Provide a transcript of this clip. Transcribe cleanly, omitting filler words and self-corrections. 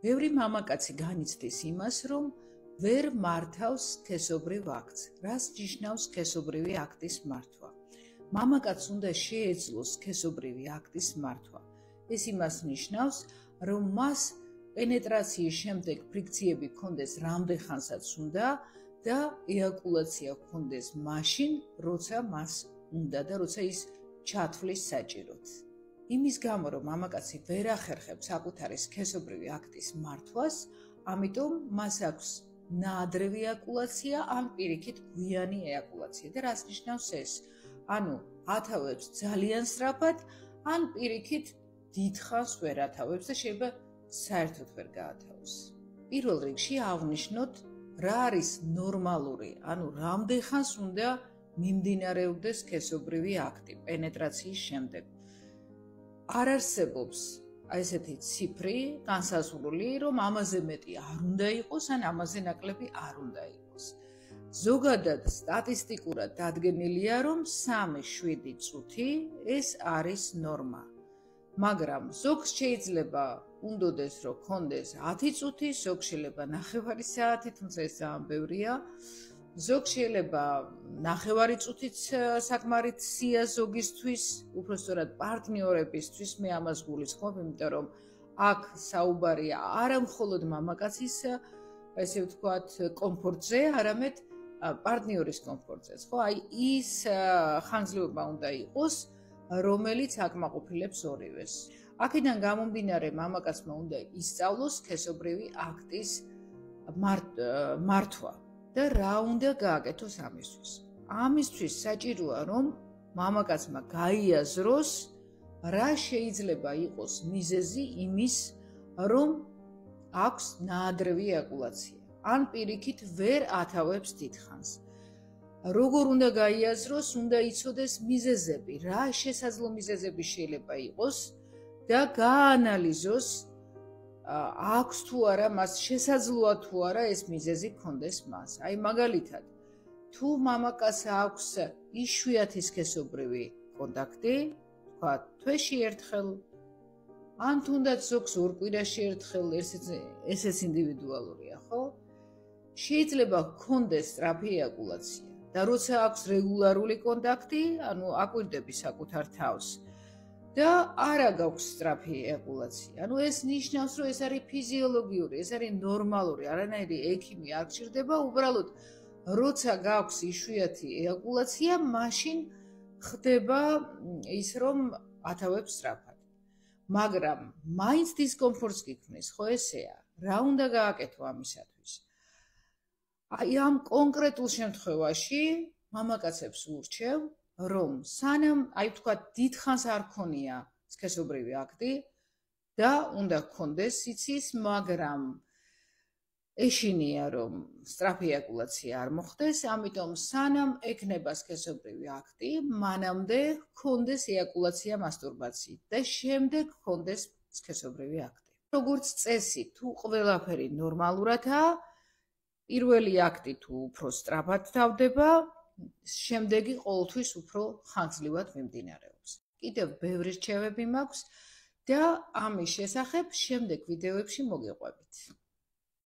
ბევრი მამაკაცი განიცდის იმას, რომ ვერ მართავს სქესობრივ აქტს. რას ნიშნავს სქესობრივი აქტის მართვა? მამაკაცს უნდა შეეძლოს სქესობრივი აქტის მართვა. ეს იმას ნიშნავს, რომ მას პენეტრაციის შემდეგ ფრიქციები ჰქონდეს რამდენხანსაც უნდა და ეიაკულაცია ჰქონდეს მაშინ, როცა მას უნდა და როცა ის ჩათვლის საჭიროდ. იმის გამო, რომ მამაკაცი ვერ ახერხებს საკუთარი სქესობრივი აქტის მართვას, ამიტომ მას აქვს ნაადრევი ეიაკულაცია ან პირიქით გვიანი ეიაკულაცია. და რას ნიშნავს ეს? ანუ ათავებს ძალიან სწრაფად, ან პირიქით დიდხანს ვერ ათავებს და შეიძლება საერთოდ ვერ გაათავოს. პირველ რიგში აღვნიშნოთ, რა არის ნორმალური, ანუ რამდენხანს უნდა მიმდინარეობდეს სქესობრივი აქტი პენეტრაციის შემდეგ. არ არსებობს ესეთი ციფრი განსაზღვრული, რომ ამაზე მეტი არ უნდა იყოს, ან ამაზე ნაკლები არ უნდა იყოს. ზოგადად სტატისტიკურად დადგენილია, რომ 3-7 წუთი ეს არის ნორმა. მაგრამ ზოგს შეიძლება უნდოდეს, რომ ქონდეს 10 წუთი, ზოგს შეიძლება 9 საათი, თუმცა ეს ძალიან ბევრია. ზოგს შეიძლება 9 წუთიც საკმარით სია ზოგისთვის, უბრალოდ პარტნიორებისთვის მე ამას გულისხმობ, იმიტომ რომ აქ საუბარია არა მხოლოდ მამაკაცის, ესე ვთქვათ, კომფორტზე, არამედ პარტნიორის კომფორტზეც, ხო? აი ის ხანგრძლივობა უნდა იყოს, რომელიც აკმაყოფილებს ორივეს. აქედან გამომდინარე, მამაკაცმა უნდა ისწავლოს სქესობრივი აქტის მართვა და რა უნდა გააკეთოს ამისთვის. ამისთვის საჭიროა, რომ მამაკაცმა გაიაზროს, რა შეიძლება იყოს მიზეზი იმის, რომ აქვს ნაადრევი ეიაკულაცია, ან პირიქით ვერ ათავებს დიდხანს. როგორ უნდა გაიაზროს, უნდა იცოდეს მიზეზები, რა შესაძლო მიზეზები შეიძლება იყოს და გააანალიზოს, აქვს თუ არა, მას შესაძლოა თუ არა ეს მიზეზი ჰქონდეს მას. აი მაგალითად, თუ მამაკაცს აქვს იშვიათი სქესობრივი კონტაქტი, თქვა თვეში ერთხელ, ან თუნდაც ზოგს ორ კვირაში ერთხელ, ესეც ინდივიდუალურია, ხო? შეიძლება ჰქონდეს სწრაფი ეიაკულაცია. და როცა აქვს რეგულარული კონტაქტი, ანუ აკვირდები საკუთარ თავს და არა გაქვს სწრაფი ეიაკულაცია. ანუ ეს ნიშნავს, რომ ეს არის ფიზიოლოგიური, ეს არის ნორმალური, არანაირი ექიმი არ გჭირდება, უბრალოდ როცა გაქვს იშვიათი ეიაკულაცია, მაშინ ხდება ის, რომ ათავებს სწრაფად. მაგრამ მაინც დისკომფორტს გიქმნის, ხო ესეა? რა უნდა გააკეთო ამისათვის? აი ამ კონკრეტულ შემთხვევაში მამაკაცებს ურჩევ, რომ სანამ, აი ვთქვათ, დიდხანს არ ქონია სქესობრივი აქტი და უნდა ჰქონდეს იცის, მაგრამ ეშინია, რომ სწრაფი ეიაკულაცია არ მოხდეს, ამიტომ სანამ ექნება სქესობრივი აქტი, მანამდე ჰქონდეს ეიაკულაცია მასტურბაციით და შემდეგ ჰქონდეს სქესობრივი აქტი. როგორც წესი, თუ ყველაფერი ნორმალურადაა, პირველი აქტი თუ უფრო სწრაფად თავდება, შემდეგი ყოველთვის უფრო ხანგრძლივად მიმდინარეობს. კიდევ ბევრი რჩევები მაქვს და ამის შესახებ შემდეგ ვიდეოებში მოგიყვებით.